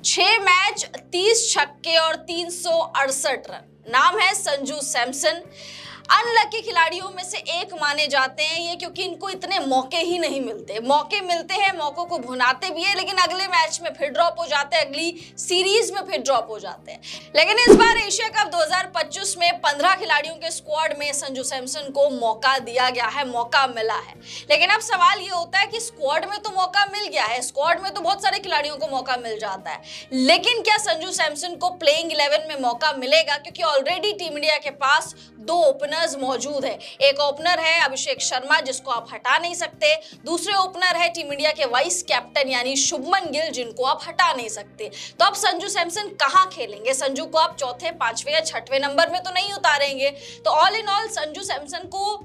6 match 30 छक्के और 368 run. नाम है संजू सैमसन। अनलकी खिलाड़ियों में से एक माने जाते हैं ये, क्योंकि इनको इतने मौके ही नहीं मिलते। मौके मिलते हैं, मौकों को भुनाते भी है, लेकिन अगले मैच में फिर ड्रॉप हो जाते हैं, अगली सीरीज में फिर ड्रॉप हो जाते हैं। लेकिन इस बार एशिया कप 2025 में 15 खिलाड़ियों के स्क्वाड में संजू सैमसन को मौका दिया गया है, मौका मिला है। लेकिन अब सवाल ये होता है कि स्क्वाड में तो मौका मिल गया है, स्क्वाड में तो बहुत सारे खिलाड़ियों को मौका मिल जाता है, लेकिन क्या संजू सैमसन को प्लेइंग 11 में मौका मिलेगा? क्योंकि ऑलरेडी टीम इंडिया के पास 2 ओपनर्स मौजूद है। एक ओपनर है अभिषेक शर्मा, जिसको आप हटा नहीं सकते। दूसरे ओपनर है टीम इंडिया के वाइस कैप्टन यानी शुभमन गिल, जिनको आप हटा नहीं सकते। तो अब संजू सैमसन कहां खेलेंगे? संजू को आप चौथे, पांचवें या छठवें नंबर में तो नहीं उतारेंगे। तो all in all Sanju Samson को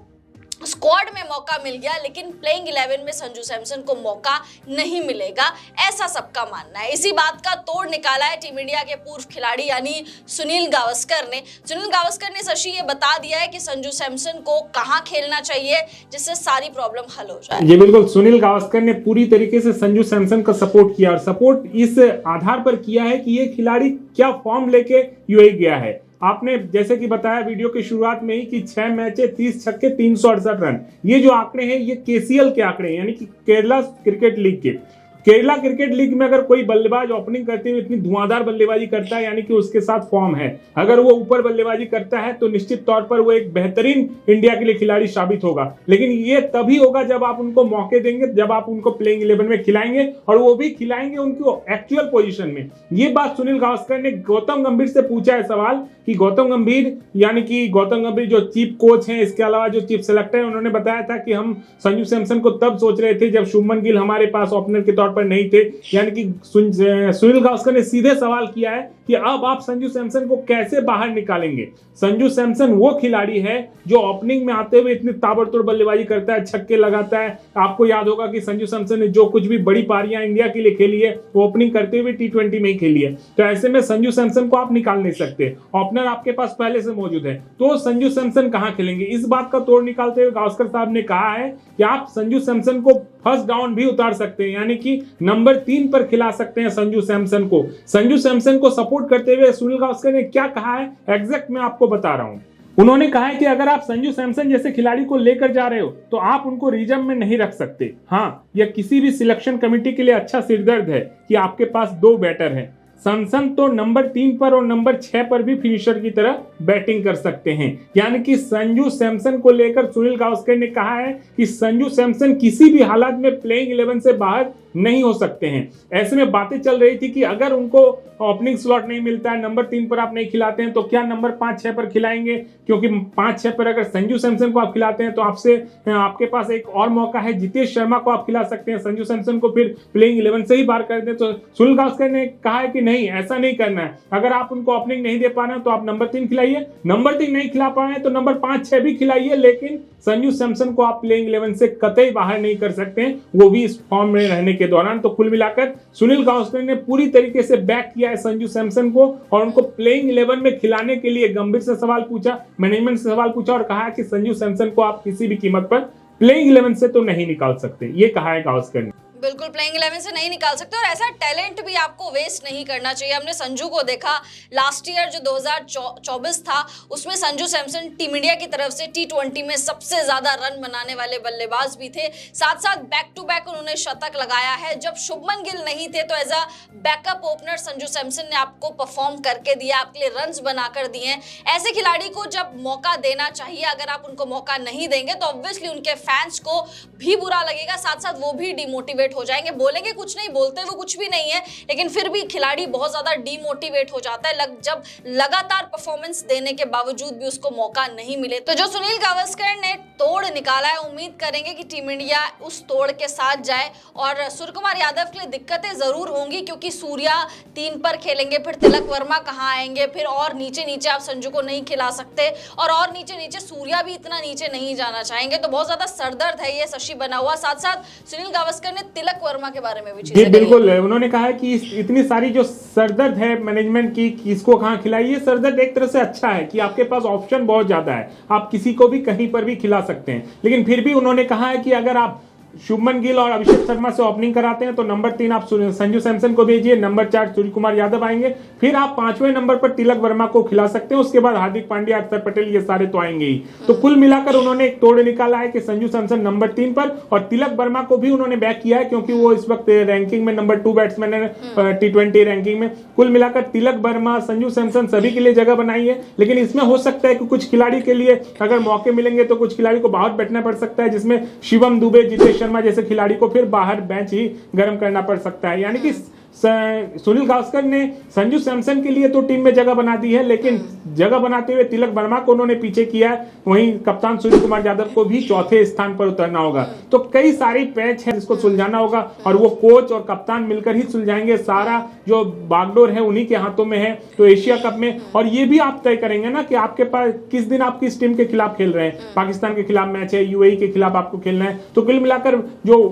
स्क्वाड में मौका मिल गया, लेकिन प्लेइंग 11 में संजू सैमसन को मौका नहीं मिलेगा, ऐसा सबका मानना है। इसी बात का तोड़ निकाला है टीम इंडिया के पूर्व खिलाड़ी यानी सुनील गावस्कर ने। सुनील गावस्कर ने शशि ये बता दिया है कि संजू सैमसन को कहां खेलना चाहिए, जिससे सारी प्रॉब्लम हल हो जाए। जी बिल्कुल, सुनील गावस्कर ने पूरी तरीके से संजू सैमसन का सपोर्ट किया, और सपोर्ट इस आधार पर किया है कि ये खिलाड़ी क्या फॉर्म लेके यूएई गया है। आपने जैसे कि बताया वीडियो की शुरुआत में ही कि 6 मैचे 30 छक्के 368 रन, ये जो आंकड़े हैं ये केसीएल के आंकड़े हैं, यानी कि केरला क्रिकेट लीग के। केरला क्रिकेट लीग में अगर कोई बल्लेबाज ओपनिंग करते हुए इतनी धुआंधार बल्लेबाजी करता है, यानी कि उसके साथ फॉर्म है, अगर वो ऊपर बल्लेबाजी करता है तो निश्चित तौर पर वो एक बेहतरीन इंडिया के लिए खिलाड़ी साबित होगा। लेकिन ये तभी होगा जब आप उनको मौके देंगे, जब आप उनको प्लेइंग 11 में खिलाएंगे, और वो भी खिलाएंगे उनको एक्चुअल पोजीशन में। ये बात सुनील गावस्कर ने गौतम गंभीर से पूछा है सवाल कि गौतम गंभीर, यानी कि गौतम गंभीर जो चीफ कोच हैं, इसके अलावा जो चीफ सेलेक्टर है, उन्होंने बताया था कि हम संजू सैमसन को तब सोच रहे थे जब शुभमन गिल हमारे पास ओपनर के तौर पर नहीं थे। यानी कि सुनील गावस्कर ने सीधे सवाल किया है कि अब आप संजू सैमसन को कैसे बाहर निकालेंगे। संजू सैमसन वो खिलाड़ी है जो ओपनिंग में आते हुए इतनी ताबड़तोड़ बल्लेबाजी करता है, छक्के लगाता है। आपको याद होगा कि संजू सैमसन ने जो कुछ भी बड़ी पारियां इंडिया के लिए खेली है, वो ओपनिंग करते हुए T20 में ही खेली है। तो ऐसे में संजू सैमसन को आप निकाल नहीं सकते, ओपनर आपके पास पहले से मौजूद है। तो संजू सैमसन कहां खेलेंगे, इस बात का तोड़ निकालते हुए गावस्कर साहब ने कहा है कि आप संजू सैमसन को फर्स्ट डाउन भी उतार सकते हैं, यानी कि नंबर 3 पर खिला सकते हैं संजू सैमसन को। संजू सैमसन को सपोर्ट करते हुए सुनील गावस्कर ने क्या कहा है एग्जैक्ट मैं आपको बता रहा हूं। उन्होंने कहा है कि अगर आप संजू सैमसन जैसे खिलाड़ी को लेकर जा रहे हो तो आप उनको रिजर्व में नहीं रख सकते। हाँ, यह किसी भी सिलेक्शन कमेटी के लिए अच्छा सिरदर्द है कि आपके पास 2 बैटर हैं। सैमसन तो नंबर 3 पर और नंबर 6 पर भी फिनिशर की तरह बैटिंग कर सकते हैं। यानी कि संजू सैमसन को लेकर सुनील गावस्कर ने कहा है कि संजू सैमसन किसी भी हालात में प्लेइंग 11 से बाहर नहीं हो सकते हैं। ऐसे में बातें चल रही थी कि अगर उनको ओपनिंग स्लॉट नहीं मिलता है, नंबर 3 पर आप नहीं खिलाते हैं, तो क्या नंबर 5-6 पर खिलाएंगे? क्योंकि 5-6 पर अगर संजू सैमसन को आप खिलाते हैं तो आपके पास एक और मौका है, जितेश शर्मा को आप खिला सकते हैं। संजू सैमसन को फिर प्लेइंग 11 से ही बाहर कर दें। तो सुनील गावस्कर ने कहा है कि नहीं, ऐसा नहीं करना है। अगर आप उनको ओपनिंग नहीं दे पा रहे हैं तो आप नंबर 3 खिलाइए, नंबर 3 नहीं खिला पा रहे हैं तो नंबर 5-6 भी खिलाइए, लेकिन संजू सैमसन को आप प्लेइंग 11 से कतई बाहर नहीं कर सकते हैं, वो भी इस फॉर्म में रहने के दौरान। तो कुल मिलाकर सुनील गावस्कर ने पूरी तरीके से बैक किया है संजू सैमसन को, और उनको प्लेइंग 11 में खिलाने के लिए गंभीर से सवाल पूछा, मैनेजमेंट से सवाल पूछा, और कहा कि संजू सैमसन को आप किसी भी कीमत पर प्लेइंग 11 से तो नहीं निकाल सकते। ये कहा है गावस्कर ने। बिल्कुल प्लेइंग 11 से नहीं निकाल सकते, और ऐसा टैलेंट भी आपको वेस्ट नहीं करना चाहिए। हमने संजू को देखा लास्ट ईयर जो 2024 था, उसमें संजू सैमसन टीम इंडिया की तरफ से T20 में सबसे ज्यादा रन बनाने वाले बल्लेबाज भी थे। साथ साथ बैक टू बैक उन्होंने शतक लगाया है। जब शुभमन गिल नहीं थे तो as a backup opener Sanju Samson ने आपको परफॉर्म करके दिया, आपके लिए रन्स बनाकर दिए। ऐसे खिलाड़ी को जब मौका देना चाहिए, अगर आप उनको मौका नहीं देंगे तो ऑब्वियसली उनके फैंस को भी बुरा लगेगा, साथ साथ वो भी डिमोटिवेट हो जाएंगे। बोलेंगे कुछ नहीं, बोलते वो कुछ भी नहीं है, लेकिन फिर भी खिलाड़ी बहुत ज्यादा डीमोटिवेट हो जाता है जब लगातार परफॉर्मेंस देने के बावजूद भी उसको मौका नहीं मिले। तो जो सुनील गावस्कर ने तोड़ निकाला है, उम्मीद करेंगे कि टीम इंडिया उस तोड़ के साथ जाए। और सूर्यकुमार यादव के लिए दिक्कतें जरूर होंगी, क्योंकि सूर्या 3 पर खेलेंगे, फिर तिलक वर्मा कहाँ आएंगे, फिर और नीचे नीचे आप संजू को नहीं खिला सकते, और नीचे नीचे सूर्या भी इतना नीचे नहीं जाना चाहेंगे। तो बहुत ज्यादा सरदर्द है ये शशि बना हुआ। साथ साथ सुनील गावस्कर ने तिलक वर्मा के बारे में भी चीजें बिल्कुल, उन्होंने कहा है कि इतनी सारी जो सरदर्द है मैनेजमेंट की, किसको कहां खिलाइए, सरदर्द एक तरह से अच्छा है कि आपके पास ऑप्शन बहुत ज्यादा है, आप किसी को भी कहीं पर भी खिला सकते हैं। लेकिन फिर भी उन्होंने कहा है कि अगर आप शुभमन गिल और अभिषेक शर्मा से ओपनिंग कराते हैं तो नंबर 3 आप संजू सैमसन को भेजिए, नंबर 4 सूर्य कुमार यादव आएंगे, फिर आप 5वें नंबर पर तिलक वर्मा को खिला सकते हैं, उसके बाद हार्दिक पांड्या, अक्षर पटेल, ये सारे तो आएंगे ही। तो कुल मिलाकर उन्होंने एक तोड़ निकाला है कि संजू सैमसन नंबर 3 पर, और तिलक वर्मा को भी उन्होंने बैक किया है क्योंकि वो इस वक्त रैंकिंग में नंबर 2 बैट्समैन है T20 रैंकिंग में। कुल मिलाकर तिलक वर्मा, संजू सैमसन सभी के लिए जगह बनाई है, लेकिन इसमें हो सकता है कि कुछ खिलाड़ी के लिए अगर मौके मिलेंगे तो कुछ खिलाड़ी को बाहर बैठना पड़ सकता है, जिसमें शिवम दुबे, जितेश शर्मा जैसे खिलाड़ी को फिर बाहर बेंच ही गर्म करना पड़ सकता है। यानी कि सुनील गावस्कर ने संजू सैमसन के लिए तो टीम में जगह बना दी है, लेकिन जगह बनाते हुए तिलक वर्मा को उन्होंने पीछे किया है, वहीं कप्तान सूर्य कुमार यादव को भी चौथे स्थान पर उतरना होगा। तो कई सारी पैच है जिसको सुलझाना होगा, और वो कोच और कप्तान मिलकर ही सुलझाएंगे। सारा जो बागडोर है उन्हीं के हाथों में है। तो एशिया कप में, और ये भी आप तय करेंगे ना कि आपके पास किस दिन आप किस टीम के खिलाफ खेल रहे हैं। पाकिस्तान के खिलाफ मैच है, यूएई के खिलाफ आपको खेलना है, तो कुल मिलाकर जो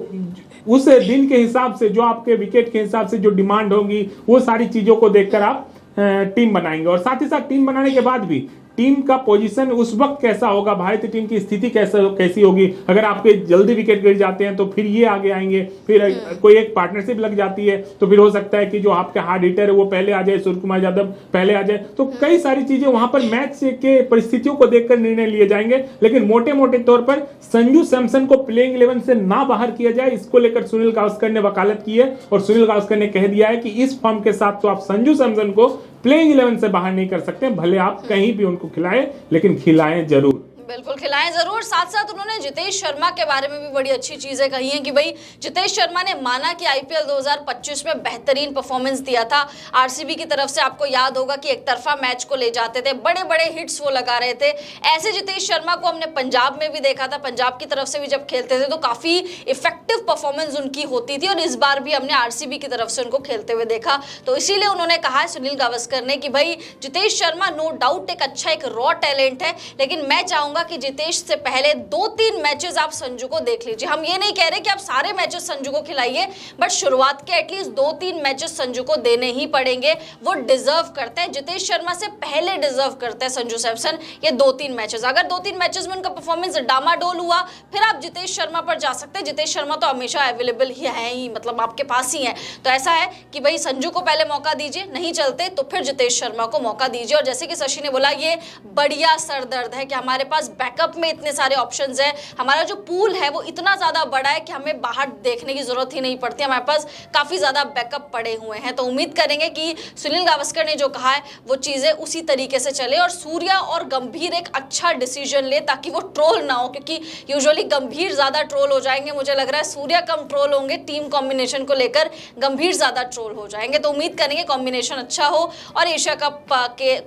उस दिन के हिसाब से, जो आपके विकेट के हिसाब से जो डिमांड होगी, वो सारी चीजों को देखकर आप टीम बनाएंगे। और साथ ही साथ टीम बनाने के बाद भी टीम का पोजीशन उस वक्त कैसा होगा, भारतीय टीम की स्थिति कैसी होगी। अगर आपके जल्दी विकेट गिर जाते हैं तो फिर ये आगे आएंगे, फिर कोई एक पार्टनरशिप लग जाती है तो फिर हो सकता है कि जो आपके हार्ड हिटर है वो पहले आ जाए, सूर्य कुमार यादव पहले आ जाए। तो कई सारी चीजें वहां पर मैच के परिस्थितियों को देखकर निर्णय लिए जाएंगे, लेकिन मोटे मोटे तौर पर संजू सैमसन को प्लेइंग 11 से ना बाहर किया जाए, इसको लेकर सुनील गावस्कर ने वकालत की है। और सुनील गावस्कर ने कह दिया है कि इस फॉर्म के साथ तो आप संजू सैमसन को प्लेइंग 11 से बाहर नहीं कर सकते, भले आप कहीं भी उनको खिलाएं, लेकिन खिलाएं जरूर। बिल्कुल खिलाएं जरूर। साथ साथ उन्होंने जितेश शर्मा के बारे में भी बड़ी अच्छी चीजें कही हैं कि भाई जितेश शर्मा ने माना कि आईपीएल 2025 में बेहतरीन परफॉर्मेंस दिया था। आरसीबी की तरफ से आपको याद होगा कि एक तरफा मैच को ले जाते थे, बड़े बड़े हिट्स वो लगा रहे थे। ऐसे जितेश शर्मा को हमने पंजाब में भी देखा था, पंजाब की तरफ से भी जब खेलते थे तो काफी इफेक्टिव परफॉर्मेंस उनकी होती थी, और इस बार भी हमने आरसीबी की तरफ से उनको खेलते हुए देखा। तो इसीलिए उन्होंने कहा है सुनील गावस्कर ने कि भाई जितेश शर्मा नो डाउट एक अच्छा, एक रॉ टैलेंट है, लेकिन मैं चाहूंगा कि जितेश से पहले 2-3 मैचेस आप संजू को देख लीजिए। हम ये नहीं कह रहे कि आप सारे मैचेस संजू को खिलाइए, बट शुरुआत के एटलीस्ट 2-3 मैचेस संजू को देने ही पड़ेंगे। वो डिजर्व करते हैं, जितेश शर्मा से पहले डिजर्व करते हैं संजू सैमसन ये 2-3 मैचेस। अगर 2-3 मैचेस में उनका परफॉर्मेंस डामाडोल हुआ, फिर आप जितेश शर्मा पर जा सकते हैं। जितेश शर्मा तो हमेशा अवेलेबल ही है ही, मतलब आपके पास ही है। तो ऐसा है कि भाई संजू को पहले मौका दीजिए, नहीं चलते तो फिर जितेश शर्मा को मौका दीजिए। और जैसे कि शशि ने बोला, ये बढ़िया सरदर्द है कि हमारे पास बैकअप में इतने सारे ऑप्शंस हैं, हमारा जो पूल है वो इतना ज्यादा बड़ा है कि हमें बाहर देखने की जरूरत ही नहीं पड़ती, हमारे पास काफी ज्यादा बैकअप पड़े हुए हैं। तो उम्मीद करेंगे कि सुनील गावस्कर ने जो कहा है वो चीजें उसी तरीके से चले, और सूर्या और गंभीर एक अच्छा डिसीजन ले ताकि वो ट्रोल ना हो, क्योंकि यूजुअली गंभीर ज्यादा ट्रोल हो जाएंगे। मुझे लग रहा है सूर्या कम ट्रोल होंगे, टीम कॉम्बिनेशन को लेकर गंभीर ज्यादा ट्रोल हो जाएंगे। तो उम्मीद करेंगे कॉम्बिनेशन अच्छा हो, और एशिया कप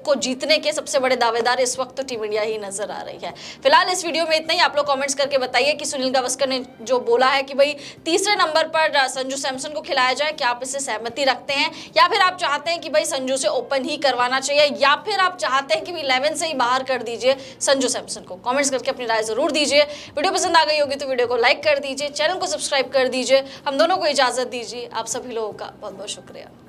को जीतने के सबसे बड़े दावेदार इस वक्त तो टीम इंडिया ही नजर आ रही है। फिलहाल इस वीडियो में इतना ही। आप लोग कमेंट्स करके बताइए कि सुनील गावस्कर ने जो बोला है कि भाई तीसरे नंबर पर संजू सैमसन को खिलाया जाए, क्या आप इससे सहमति रखते हैं, या फिर आप चाहते हैं कि भाई संजू से ओपन ही करवाना चाहिए, या फिर आप चाहते हैं कि 11 से ही बाहर कर दीजिए संजू सैमसन को। कमेंट्स करके अपनी राय जरूर दीजिए। वीडियो पसंद आ गई होगी तो वीडियो को लाइक कर दीजिए, चैनल को सब्सक्राइब कर दीजिए। हम दोनों को इजाजत दीजिए। आप सभी लोगों का बहुत बहुत शुक्रिया।